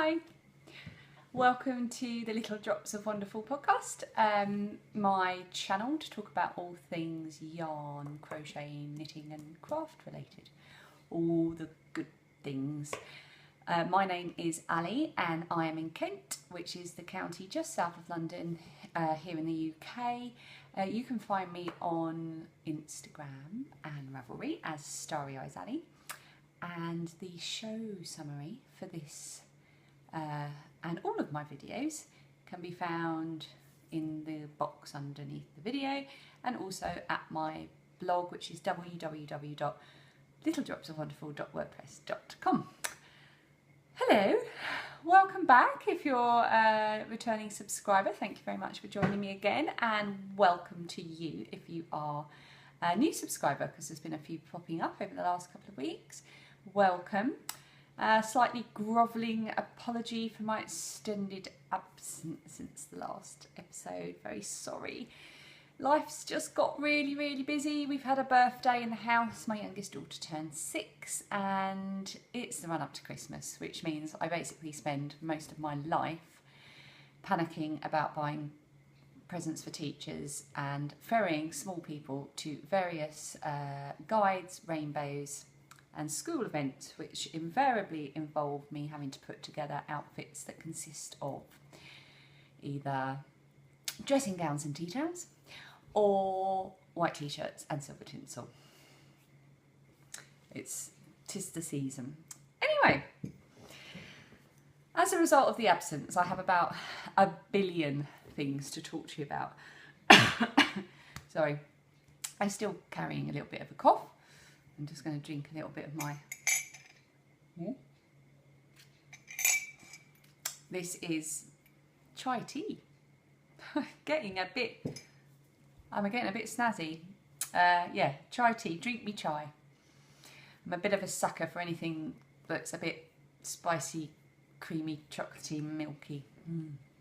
Hi, welcome to the Little Drops of Wonderful podcast, my channel to talk about all things yarn, crocheting, knitting and craft related, all the good things. My name is Ali and I am in Kent, which is the county just south of London, here in the UK. You can find me on Instagram and Ravelry as Starry Eyes Ali. And the show summary for this and all of my videos can be found in the box underneath the video and also at my blog, which is www.littledropsofwonderful.wordpress.com. Hello, welcome back. If you're a returning subscriber, thank you very much for joining me again, and welcome to you if you are a new subscriber, because there's been a few popping up over the last couple of weeks. Welcome. Slightly grovelling apology for my extended absence since the last episode. Very sorry. Life's just got really busy. We've had a birthday in the house. My youngest daughter turned 6 and it's the run up to Christmas, which means I basically spend most of my life panicking about buying presents for teachers and ferrying small people to various guides, rainbows and school events, which invariably involve me having to put together outfits that consist of either dressing gowns and tea towels or white t-shirts and silver tinsel. Tis the season. Anyway, as a result of the absence, I have about a billion things to talk to you about. Sorry, I'm still carrying a little bit of a cough. I'm just going to drink a little bit of my... This is chai tea. I'm getting a bit snazzy. Yeah, chai tea. Drink me chai. I'm a bit of a sucker for anything that's a bit spicy, creamy, chocolatey, milky.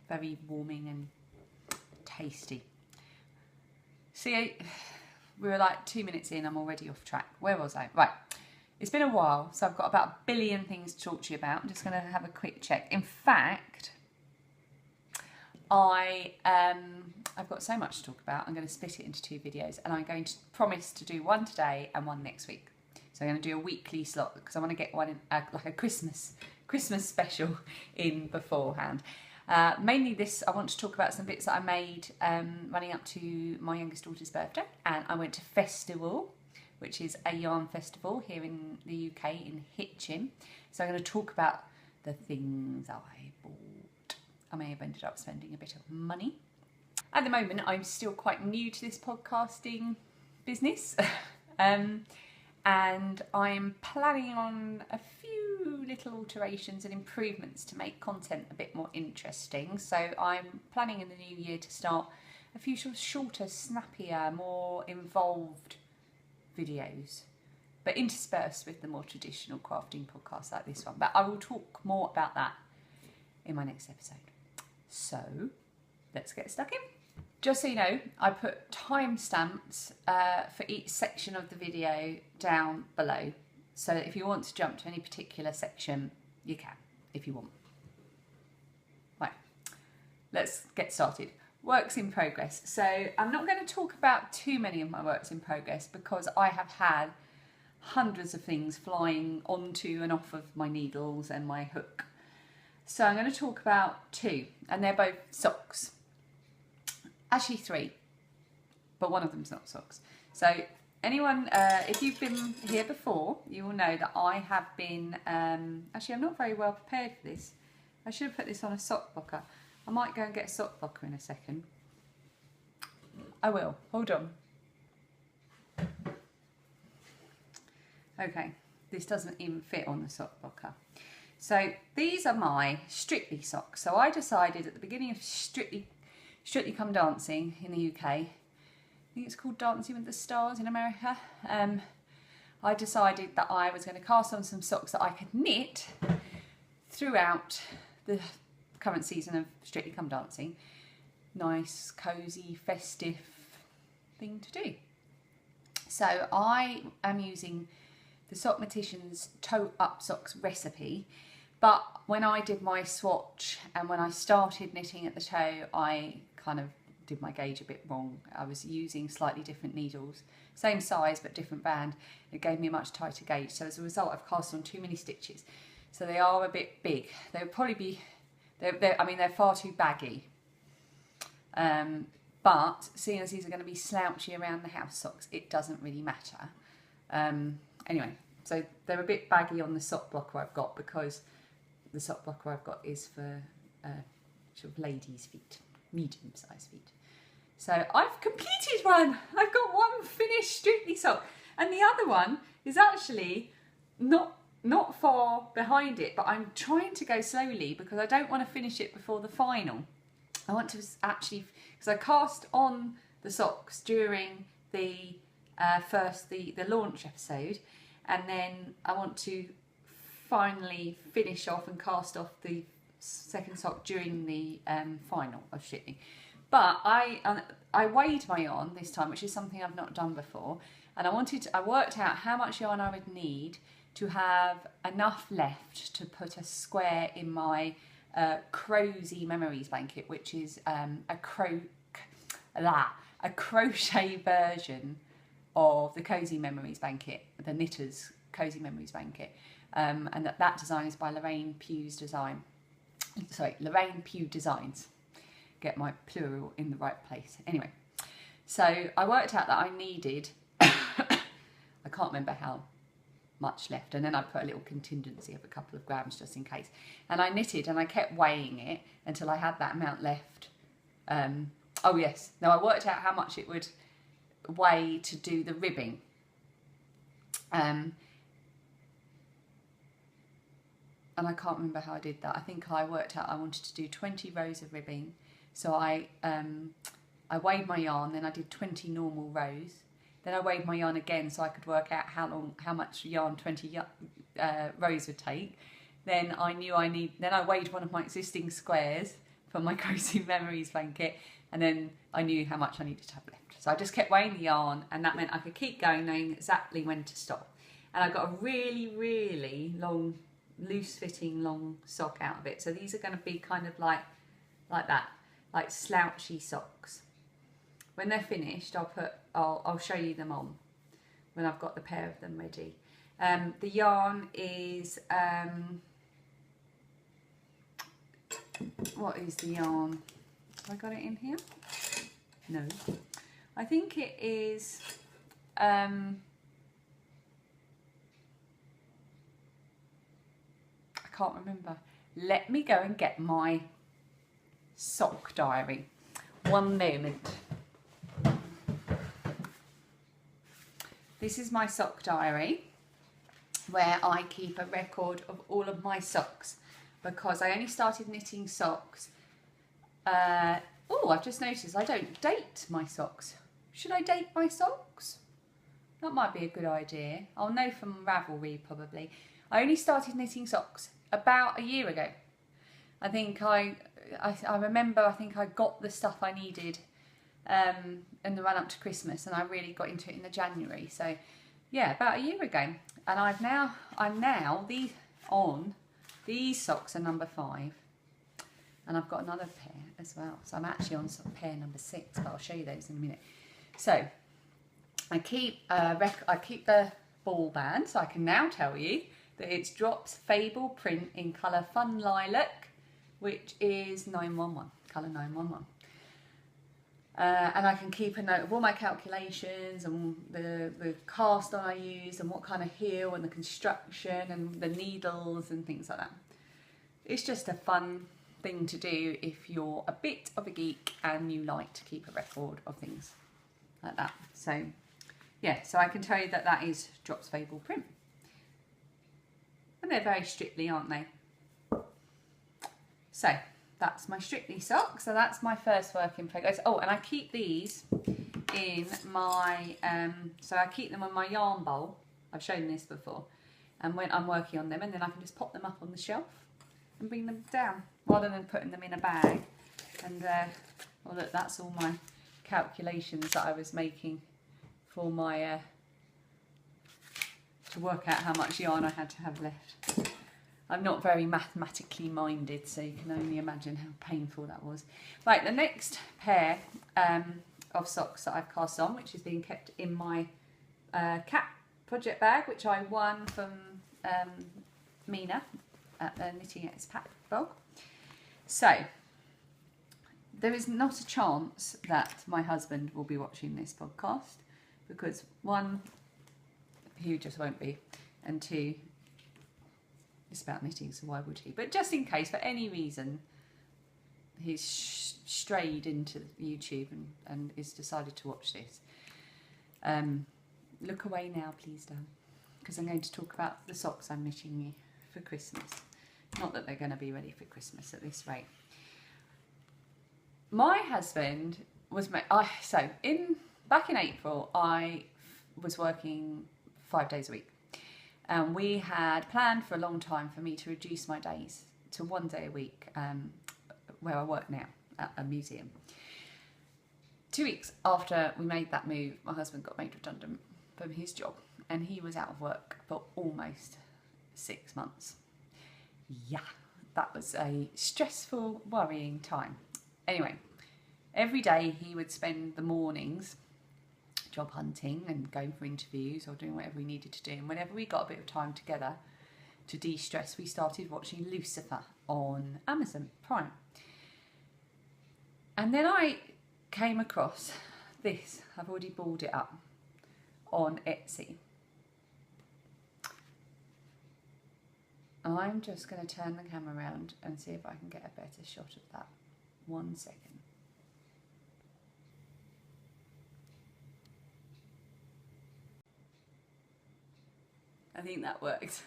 Very warming and tasty. See, we were like 2 minutes in, I'm already off track. Where was I? Right, it's been a while, so I've got about a billion things to talk to you about. I'm just going to have a quick check. In fact, I've got so much to talk about. I'm going to split it into 2 videos, and I'm going to promise to do one today and one next week. So I'm going to do a weekly slot because I want to get one in, like a Christmas special in beforehand. Mainly this, I want to talk about some bits that I made running up to my youngest daughter's birthday, and I went to Festiwool, which is a yarn festival here in the UK in Hitchin. So I'm going to talk about the things I bought. I may have ended up spending a bit of money. At the moment, I'm still quite new to this podcasting business, and I'm planning on a few little alterations and improvements to make content a bit more interesting. So I'm planning in the new year to start a few sort of shorter, snappier, more involved videos, but interspersed with the more traditional crafting podcasts like this one. But I will talk more about that in my next episode. So let's get stuck in. Just so you know, I put timestamps for each section of the video down below. So that if you want to jump to any particular section, you can, if you want. Right, let's get started. Works in progress. So I'm not going to talk about too many of my works in progress because I have had hundreds of things flying onto and off of my needles and my hook. So I'm going to talk about 2, and they're both socks. Actually 3, but one of them's not socks. So anyone, if you've been here before, you will know that I have been, actually I'm not very well prepared for this. I should have put this on a sock blocker. I might go and get a sock blocker in a second. I will, hold on. Okay, this doesn't even fit on the sock blocker. So these are my Strictly socks. So I decided at the beginning of Strictly Come Dancing in the UK, I think it's called Dancing with the Stars in America, I decided that I was going to cast on some socks that I could knit throughout the current season of Strictly Come Dancing. Nice, cosy, festive thing to do. So I am using the Sockmatician's Toe Up Socks recipe, But when I did my swatch and when I started knitting at the toe, I kind of did my gauge a bit wrong. I was using slightly different needles, same size but different band. It gave me a much tighter gauge. So as a result, I've cast on too many stitches. So they are a bit big. They would probably be, I mean, they're far too baggy. But seeing as these are going to be slouchy around the house socks, it doesn't really matter. Anyway, so they're a bit baggy on the sock blocker I've got, because the sock blocker I've got is for sort of ladies' feet, medium-sized feet. So I've completed one. I've got one finished Strictly sock, and the other one is actually not far behind it, but I'm trying to go slowly because I don't want to finish it before the final. I want to actually, because I cast on the socks during the the launch episode, and then I want to finally finish off and cast off the second sock during the final of Strictly. But I weighed my yarn this time, which is something I've not done before, and I worked out how much yarn I would need to have enough left to put a square in my Crochet Memories blanket, which is a crochet version of the Cozy Memories blanket, the Knitter's Cozy Memories blanket, and that design is by Lorraine Pugh's design. Sorry, Lorraine Pugh Designs. Get my plural in the right place. Anyway, so I worked out that I needed, I can't remember how much left, and then I put a little contingency of a couple of grams just in case, and I knitted and I kept weighing it until I had that amount left. Oh yes, now I worked out how much it would weigh to do the ribbing, and I can't remember how I did that. I think I worked out I wanted to do 20 rows of ribbing, so I weighed my yarn, then I did 20 normal rows. Then I weighed my yarn again so I could work out how much yarn 20 rows would take. Then I knew then I weighed one of my existing squares for my Cozy Memories blanket, and then I knew how much I needed to have left. So I just kept weighing the yarn, and that meant I could keep going, knowing exactly when to stop. And I got a really, really long, loose-fitting long sock out of it. So these are going to be kind of like that, like slouchy socks. When they're finished, I'll show you them on when I've got the pair of them ready. The yarn is what is the yarn? Have I got it in here? No. I think it is I can't remember. Let me go and get my sock diary. One moment. This is my sock diary, where I keep a record of all of my socks, because I only started knitting socks. Oh, I've just noticed I don't date my socks. Should I date my socks? That might be a good idea. I'll know from Ravelry probably. I only started knitting socks about a year ago. I think I remember, I think I got the stuff I needed in the run up to Christmas, and I really got into it in the January. So yeah, about a year ago. And I'm now these socks are number 5, and I've got another pair as well. So I'm actually on pair number 6, but I'll show you those in a minute. So I keep the ball band, so I can now tell you that it's Drops Fable print in colour Fun Lilac, which is 911, colour 911. And I can keep a note of all my calculations and the cast on I use and what kind of heel and the construction and the needles and things like that. It's just a fun thing to do if you're a bit of a geek and you like to keep a record of things like that. So yeah, so I can tell you that that is Drops Fable print. And they're very Strictly, aren't they? So that's my Strictly sock. So that's my first work in progress. Oh, and I keep these in my, so I keep them on my yarn bowl. I've shown this before. And when I'm working on them, and then I can just pop them up on the shelf and bring them down, rather than putting them in a bag. And, well look, that's all my calculations that I was making for my, to work out how much yarn I had to have left. I'm not very mathematically minded, so you can only imagine how painful that was. Right, the next pair of socks that I've cast on, which is being kept in my cat project bag, which I won from Mina at the Knitting Expat blog. So, there is not a chance that my husband will be watching this podcast, because one, he just won't be, and two, it's about knitting, so why would he? But just in case, for any reason, he's strayed into YouTube and has decided to watch this. Look away now, please, Dan, because I'm going to talk about the socks I'm knitting you for Christmas. Not that they're going to be ready for Christmas at this rate. My husband was back in April, I was working 5 days a week. And we had planned for a long time for me to reduce my days to 1 day a week, where I work now at a museum. 2 weeks after we made that move, my husband got made redundant from his job, and he was out of work for almost 6 months. Yeah, that was a stressful, worrying time. Anyway, every day he would spend the mornings job hunting and going for interviews or doing whatever we needed to do. And whenever we got a bit of time together to de-stress, we started watching Lucifer on Amazon Prime. And then I came across this. I've already balled it up on Etsy. I'm just going to turn the camera around and see if I can get a better shot of that. 1 second. I think that worked.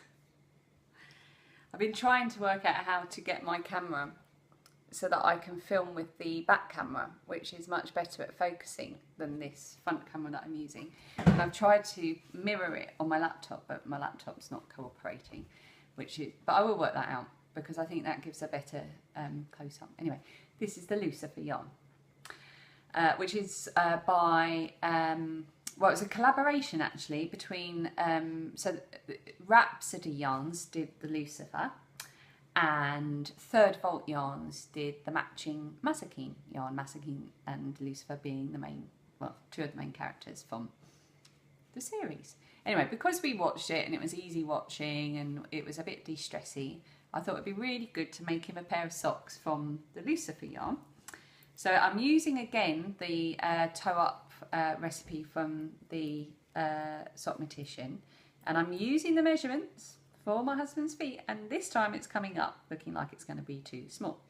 I've been trying to work out how to get my camera so that I can film with the back camera, which is much better at focusing than this front camera that I'm using. And I've tried to mirror it on my laptop, but my laptop's not cooperating, but I will work that out because I think that gives a better close-up. Anyway, this is the Lucifer yarn, which is by... well, it was a collaboration actually between, Rhapsody Yarns did the Lucifer and Third Vault Yarns did the matching Masakine yarn, Masakine and Lucifer being the main, well, two of the main characters from the series. Anyway, because we watched it and it was easy watching and it was a bit de-stressy, I thought it'd be really good to make him a pair of socks from the Lucifer yarn. So I'm using again the toe up recipe from the Sockmatician, and I'm using the measurements for my husband's feet, and this time it's coming up looking like it's going to be too small.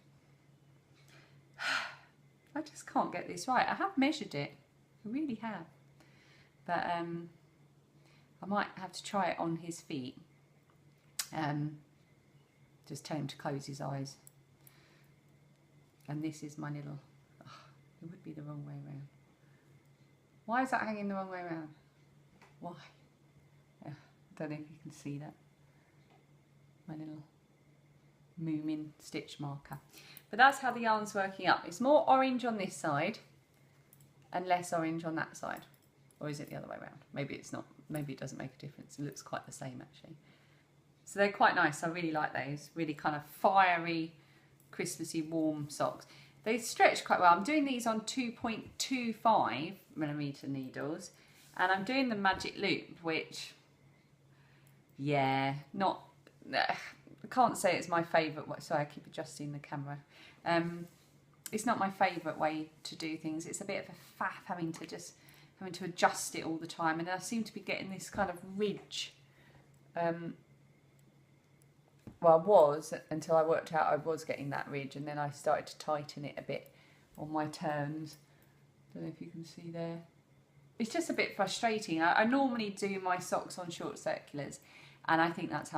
I just can't get this right. I have measured it, I really have, but I might have to try it on his feet. Just tell him to close his eyes. And this is my little... it would be the wrong way around. Why is that hanging the wrong way around? Why? Yeah, I don't know if you can see that. My little Moomin stitch marker. But that's how the yarn's working up. It's more orange on this side and less orange on that side. Or is it the other way around? Maybe it's not. Maybe it doesn't make a difference. It looks quite the same actually. So they're quite nice. I really like those. Really kind of fiery, Christmassy, warm socks. They stretch quite well. I'm doing these on 2.25mm needles, and I'm doing the magic loop, which, yeah, not, I can't say it's my favourite way. Sorry, I keep adjusting the camera. It's not my favourite way to do things. It's a bit of a faff having to adjust it all the time, and I seem to be getting this kind of ridge. Well, I was, until I worked out I was getting that ridge, and then I started to tighten it a bit on my turns. Don't know if you can see there. It's just a bit frustrating. I normally do my socks on short circulars, and I think that's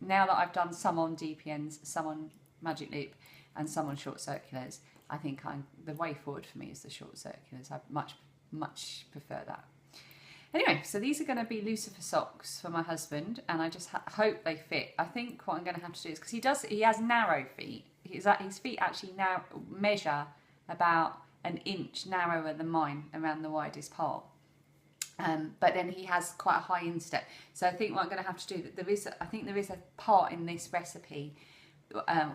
now that I've done some on DPNs, some on Magic Loop, and some on short circulars, I think the way forward for me is the short circulars. I much prefer that. Anyway, so these are going to be Lucifer socks for my husband, and I just hope they fit. I think what I'm going to have to do is, because he has narrow feet, his feet actually now measure about an inch narrower than mine around the widest part. But then he has quite a high instep. So I think what I'm going to have to do, I think there is a part in this recipe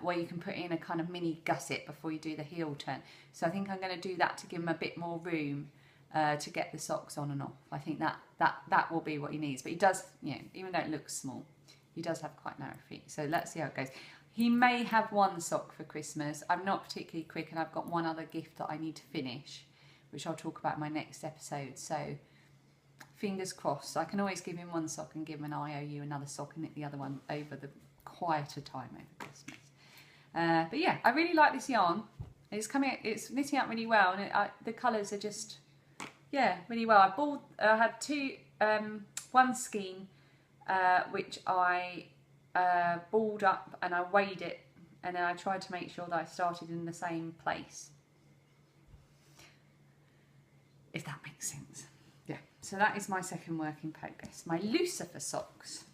where you can put in a kind of mini gusset before you do the heel turn. So I think I'm going to do that to give him a bit more room to get the socks on and off. I think that will be what he needs. But he does, you know, even though it looks small, he does have quite narrow feet. So let's see how it goes. He may have one sock for Christmas. I'm not particularly quick, and I've got one other gift that I need to finish, which I'll talk about in my next episode. So fingers crossed. I can always give him one sock and give him an IOU another sock and knit the other one over the quieter time over Christmas. But yeah, I really like this yarn. It's knitting out really well, and the colours are just, yeah, really well. I had one skein which I balled up and I weighed it, and then I tried to make sure that I started in the same place, if that makes sense. Yeah, so that is my second work in progress. My Lucifer socks.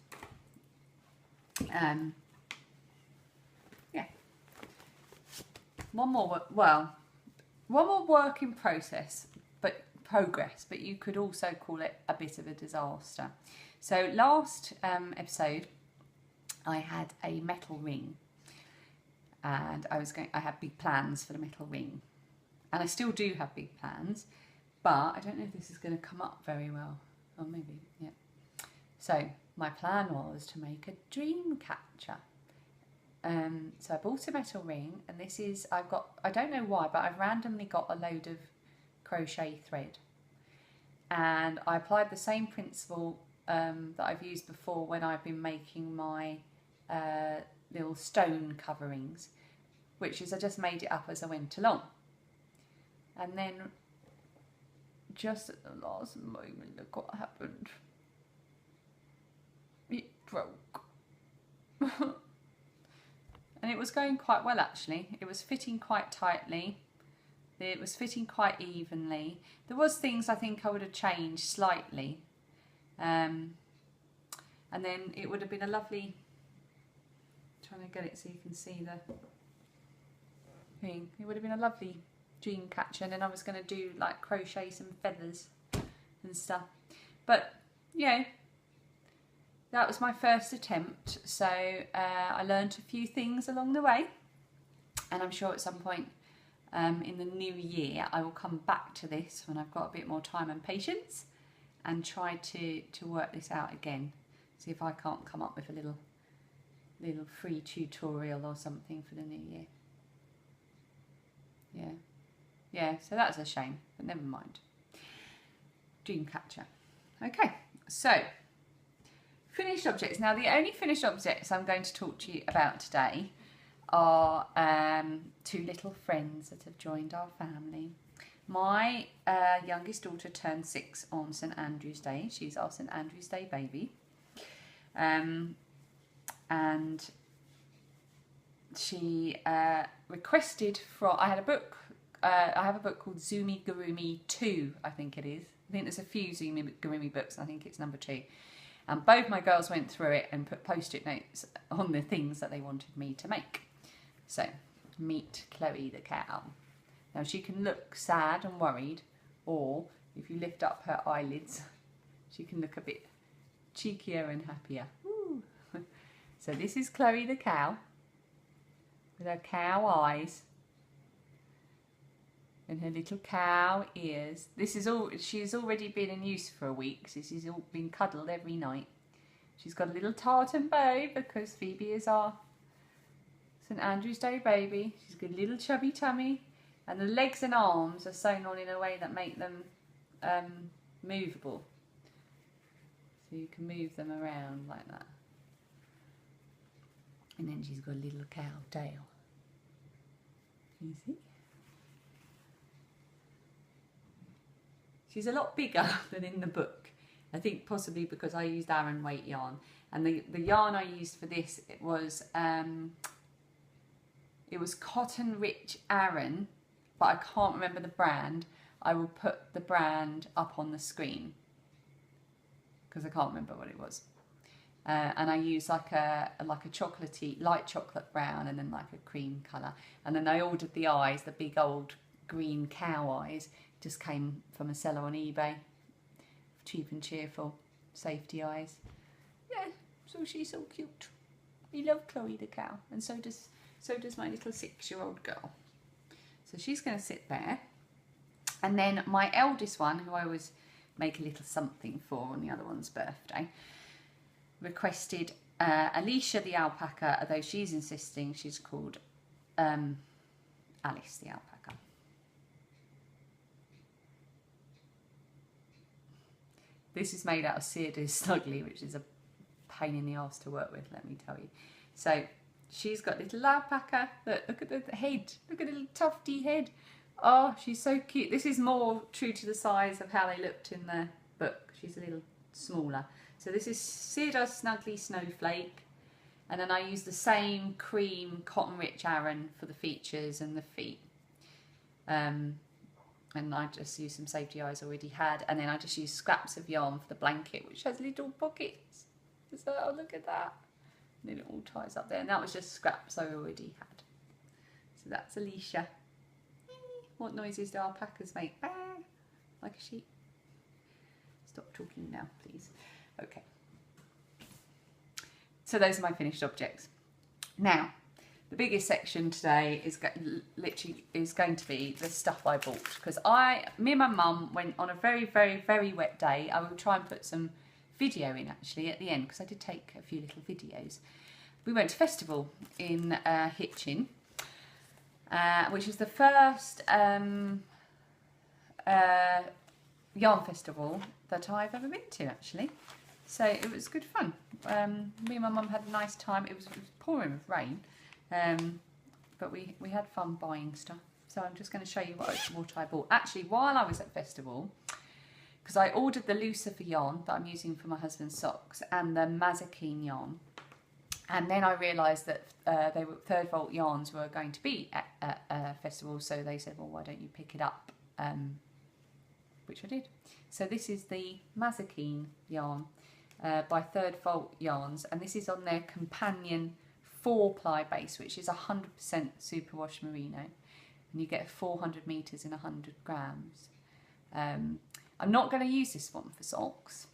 Yeah. One more work in progress, but you could also call it a bit of a disaster. So last episode, I had a metal ring, and I had big plans for the metal ring, and I still do have big plans. But I don't know if this is going to come up very well. Or maybe, yeah. So my plan was to make a dream catcher. So I bought a metal ring, and this is, I don't know why, but I've randomly got a load of crochet thread. And I applied the same principle that I've used before when I've been making my little stone coverings, which is I just made it up as I went along. And then just at the last moment, look what happened. It broke. And it was going quite well, actually. It was fitting quite tightly. It was fitting quite evenly. There was things I think I would have changed slightly. And then it would have been a lovely, trying to get it so you can see the thing. It would have been a lovely dream catcher, and then I was going to do like crochet some feathers and stuff. But yeah, that was my first attempt. So I learned a few things along the way, and I'm sure at some point in the new year I will come back to this when I've got a bit more time and patience and try to work this out again. See if I can't come up with a little free tutorial or something for the new year. Yeah, so that's a shame, but never mind. Dreamcatcher. Okay, so finished objects. Now the only finished objects I'm going to talk to you about today are two little friends that have joined our family. My youngest daughter turned 6 on St Andrew's Day. She's our St Andrew's Day baby. And she requested I have a book called Amigurumi 2, I think it is. I think there's a few Amigurumi books, and I think it's number 2. And both my girls went through it and put post-it notes on the things that they wanted me to make. So, meet Chloe the cow. Now she can look sad and worried, or if you lift up her eyelids, she can look a bit cheekier and happier. Woo. So this is Chloe the cow, with her cow eyes and her little cow ears. She's already been in use for a week. So she's all been cuddled every night. She's got a little tartan bow because Phoebe is our St Andrew's Day baby. She's got a little chubby tummy, and the legs and arms are sewn on in a way that make them movable. So you can move them around like that. And then she's got a little cow tail. Can you see? She's a lot bigger than in the book. I think possibly because I used Aran weight yarn. And the yarn I used for this, it was Cotton Rich Aran, but I can't remember the brand. I will put the brand up on the screen because I can't remember what it was. And I used like a chocolatey, light chocolate brown, and then like a cream colour. And then I ordered the eyes, the big old green cow eyes. Just came from a seller on eBay, cheap and cheerful safety eyes. Yeah, so she's so cute. We love Chloe the cow, and so does my little 6-year-old girl. So she's going to sit there. And then my eldest one, who I always make a little something for on the other one's birthday, requested Alicia the alpaca, although she's insisting she's called Alice the alpaca. This is made out of Sear's Snuggly, which is a pain in the arse to work with, let me tell you. So she's got little alpaca. Look at the head. Look at the little tufty head. Oh, she's so cute. This is more true to the size of how they looked in the book. She's a little smaller. So this is Sear's Snuggly Snowflake. And then I use the same cream Cotton Rich Aran for the features and the feet. And I just use some safety eyes already had. And then I just use scraps of yarn for the blanket, which has little pockets. So, oh, look at that. And then it all ties up there. And that was just scraps I already had. So that's Alicia. What noises do alpacas make? Ah, like a sheep. Stop talking now, please. Okay. So those are my finished objects. Now, the biggest section today is going to be the stuff I bought, because me and my mum went on a very, very, very wet day. I will try and put some video in actually at the end, because I did take a few little videos. We went to Festiwool in Hitchin, which is the first yarn festival that I've ever been to actually. So it was good fun. Me and my mum had a nice time. It was pouring with rain, but we had fun buying stuff. So I'm just going to show you what I bought. Actually, while I was at Festiwool, because I ordered the Lucifer yarn that I'm using for my husband's socks and the Mazikeen yarn. And then I realised that they were 3rd Volt yarns were going to be at Festiwool, so they said, well, why don't you pick it up? Which I did. So this is the Mazikeen yarn by 3rd Volt Yarns, and this is on their companion 4-ply base, which is 100% superwash merino, and you get 400 metres in 100 grams. I'm not going to use this one for socks.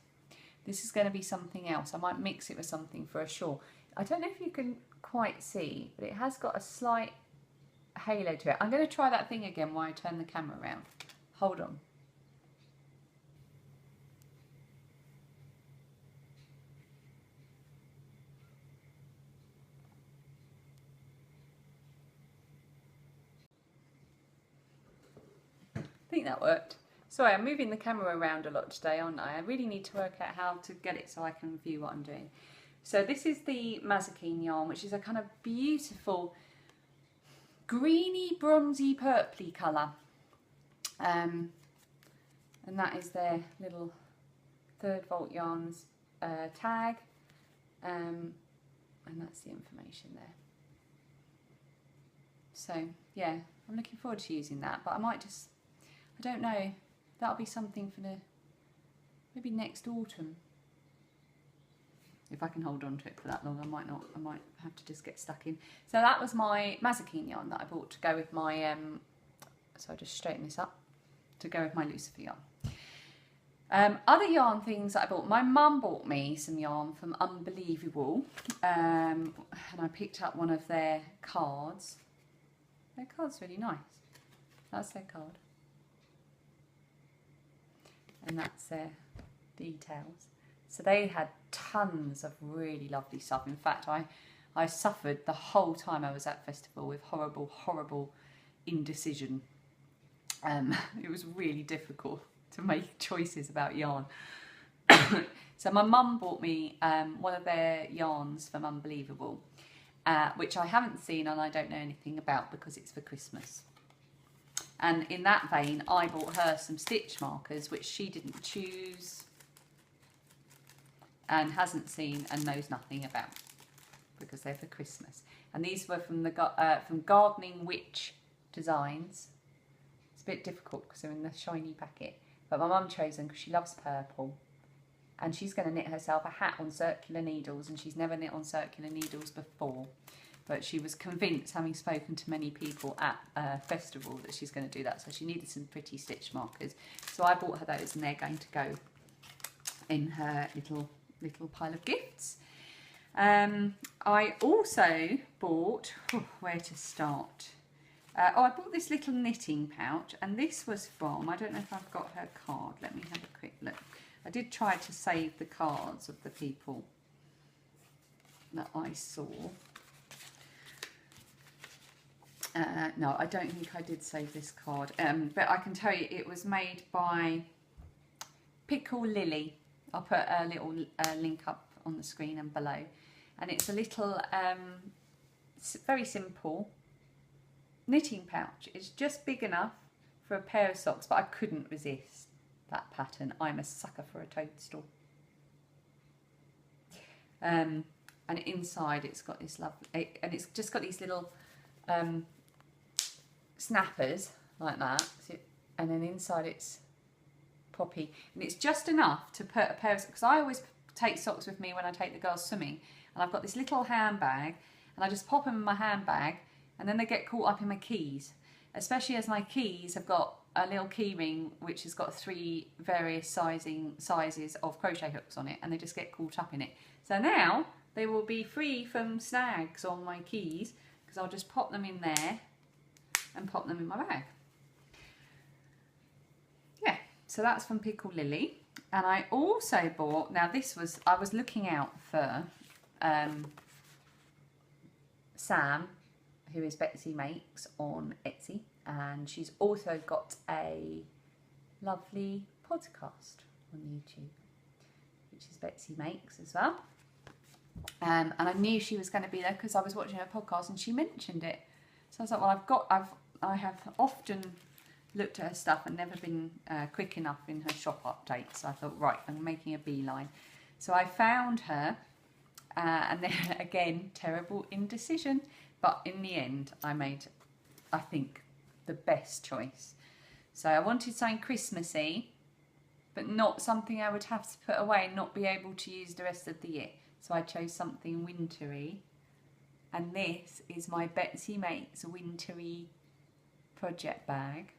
This is going to be something else. I might mix it with something for a shawl. I don't know if you can quite see, but it has got a slight halo to it. I'm going to try that thing again while I turn the camera around. Hold on. I think that worked. Sorry, I'm moving the camera around a lot today, aren't I? I really need to work out how to get it so I can view what I'm doing. So this is the Mazikeen yarn, which is a kind of beautiful greeny, bronzy, purpley colour. And that is their little 3rd Volt Yarns tag. And that's the information there. So, yeah, I'm looking forward to using that. But I might just, I don't know, that'll be something for the, maybe next autumn. If I can hold on to it for that long, I might not. I might have to just get stuck in. So that was my Mazikeen yarn that I bought to go with my, so I'll just straighten this up, to go with my Lucifer yarn. Other yarn things that I bought, my mum bought me some yarn from Unbelievable, and I picked up one of their cards. Their card's really nice. That's their card. And that's their details. So they had tons of really lovely stuff. In fact, I suffered the whole time I was at Festiwool with horrible, horrible indecision. It was really difficult to make choices about yarn. So my mum bought me one of their yarns from Unbelievable, which I haven't seen and I don't know anything about because it's for Christmas. And in that vein, I bought her some stitch markers, which she didn't choose and hasn't seen and knows nothing about because they're for Christmas. And these were from the from Gardening Witch Designs. It's a bit difficult because they're in the shiny packet, but my mum chose them because she loves purple, and she's going to knit herself a hat on circular needles, and she's never knit on circular needles before, but she was convinced, having spoken to many people at Festiwool, that she's going to do that. So she needed some pretty stitch markers, so I bought her those, and they're going to go in her little pile of gifts. I also bought, where to start? I bought this little knitting pouch, and this was from, I don't know if I've got her card. Let me have a quick look. I did try to save the cards of the people that I saw. No, I don't think I did save this card, but I can tell you it was made by Pickle Lily. I'll put a little link up on the screen and below. And it's a little, very simple knitting pouch. It's just big enough for a pair of socks, but I couldn't resist that pattern. I'm a sucker for a toadstool. And inside it's got this lovely, and it's just got these little snappers like that, and then inside it's poppy, and it's just enough to put a pair of, because I always take socks with me when I take the girls swimming, and I've got this little handbag, and I just pop them in my handbag, and then they get caught up in my keys, especially as my keys have got a little key ring which has got 3 various sizes of crochet hooks on it, and they just get caught up in it. So now they will be free from snags on my keys, because I'll just pop them in there and pop them in my bag. Yeah, so that's from Pickle Lily. And I also bought, now this was, I was looking out for Sam, who is Betsy Makes on Etsy, and she's also got a lovely podcast on YouTube, which is Betsy Makes as well. And I knew she was going to be there because I was watching her podcast and she mentioned it. So I was like, well, I have often looked at her stuff and never been quick enough in her shop updates. So I thought, right, I'm making a beeline. So I found her, and then again, terrible indecision. But in the end, I made, I think, the best choice. So I wanted something Christmassy, but not something I would have to put away and not be able to use the rest of the year. So I chose something wintry. And this is my Betsy Makes Wintry project bag.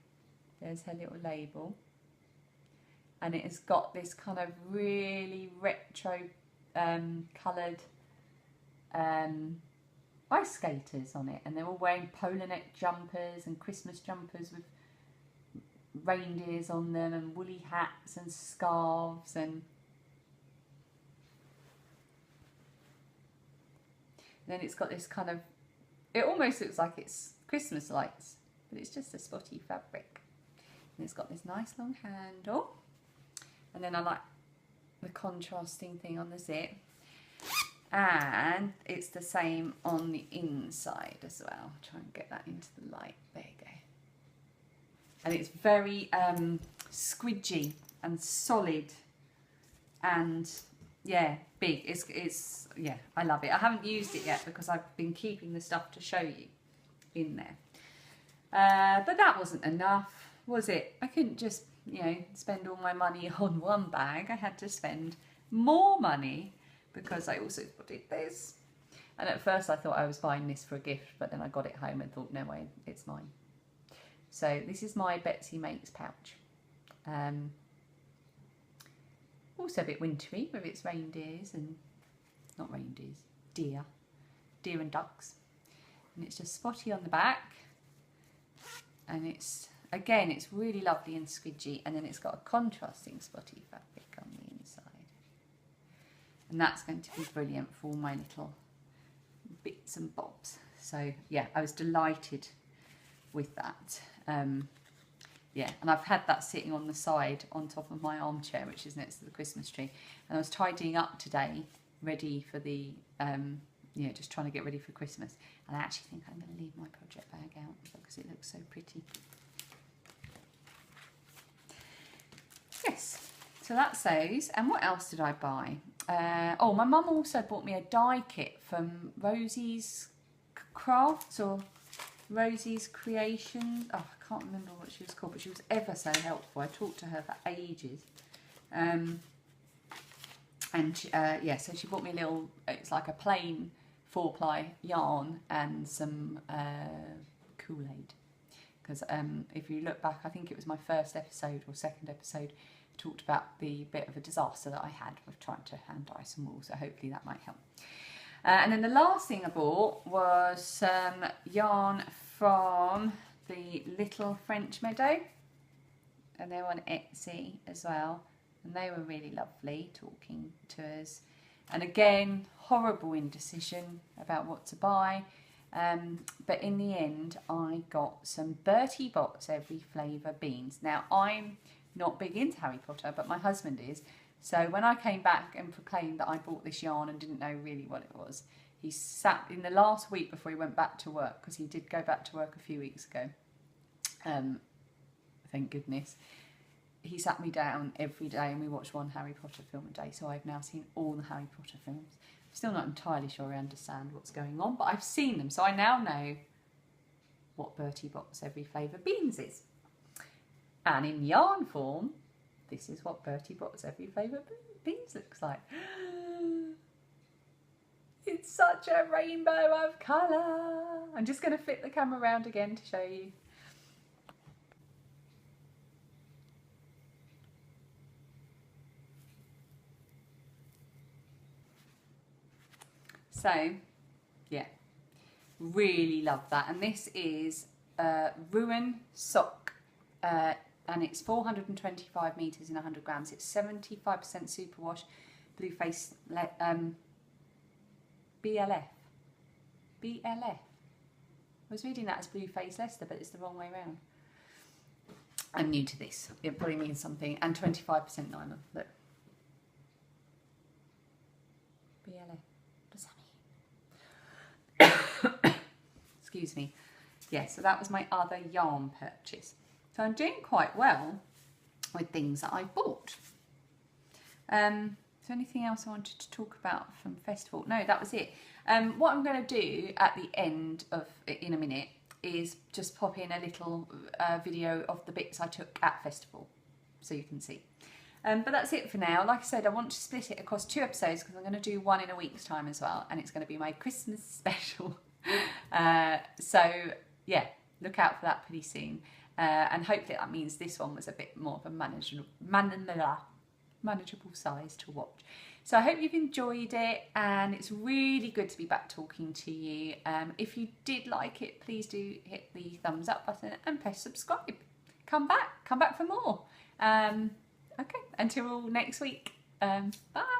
There's her little label. And it has got this kind of really retro coloured ice skaters on it. And they're all wearing polo neck jumpers and Christmas jumpers with reindeers on them and woolly hats and scarves. And then it's got this kind of, it almost looks like it's Christmas lights, but it's just a spotty fabric. And it's got this nice long handle. And then I like the contrasting thing on the zip. And it's the same on the inside as well. Try and get that into the light. There you go. And it's very squidgy and solid and yeah, big. It's yeah, I love it. I haven't used it yet because I've been keeping the stuff to show you in there. But that wasn't enough, was it? I couldn't just, you know, spend all my money on one bag. I had to spend more money because I also spotted this. And at first I thought I was buying this for a gift, but then I got it home and thought, no way, it's mine. So this is my Betsy Makes pouch. Also a bit wintry with its reindeers and, not reindeers, deer and ducks. And it's just spotty on the back. And it's, again, it's really lovely and squidgy. And then it's got a contrasting spotty fabric on the inside. And that's going to be brilliant for all my little bits and bobs. So yeah, I was delighted with that. Yeah, and I've had that sitting on the side on top of my armchair, which is next to the Christmas tree. And I was tidying up today, ready for the, you know, just trying to get ready for Christmas. And I actually think I'm going to leave my project bag out because it looks so pretty. Yes, so that's those. And what else did I buy? Oh, my mum also bought me a die kit from Rosie's Crafts or Rosie's Creation. Oh, I can't remember what she was called, but she was ever so helpful. I talked to her for ages. Yeah, so she bought me a little, it's like a plain 4-ply yarn and some Kool-Aid. Because if you look back, I think it was my first episode or second episode, talked about the bit of a disaster that I had with trying to hand dye some wool, so hopefully that might help. And then the last thing I bought was some yarn from the Little French Meadow, and they're on Etsy as well, and they were really lovely talking to us. And again, horrible indecision about what to buy, but in the end I got some Bertie Bott's Every Flavour beans. Now I'm not big into Harry Potter, but my husband is, so when I came back and proclaimed that I bought this yarn and didn't know really what it was, he sat in the last week before he went back to work, because he did go back to work a few weeks ago, thank goodness. He sat me down every day and we watched one Harry Potter film a day, so I've now seen all the Harry Potter films. I'm still not entirely sure I understand what's going on, but I've seen them, so I now know what Bertie Bott's Every Flavour beans is. And in yarn form, this is what Bertie Bott's Every Flavour beans looks like. It's such a rainbow of colour. I'm just going to flip the camera around again to show you. So, yeah, really love that. And this is Ruin Sock, and it's 425 metres in 100 grams. It's 75% superwash, blue face, BLF. I was reading that as Blue Face Leicester, but it's the wrong way around. I'm new to this. It probably means something. And 25% nylon. Look. BLF. What does that mean? Excuse me. Yeah, so that was my other yarn purchase. So I'm doing quite well with things that I bought. Is there anything else I wanted to talk about from Festiwool? No, that was it. What I'm going to do at the end of in a minute is just pop in a little video of the bits I took at Festiwool, so you can see. But that's it for now. Like I said, I want to split it across 2 episodes because I'm going to do one in a week's time as well, and it's going to be my Christmas special. So yeah, look out for that pretty soon. And hopefully that means this one was a bit more of a manageable size to watch. So I hope you've enjoyed it, and it's really good to be back talking to you. If you did like it, please do hit the thumbs up button and press subscribe. Come back for more. Okay, until next week. Bye.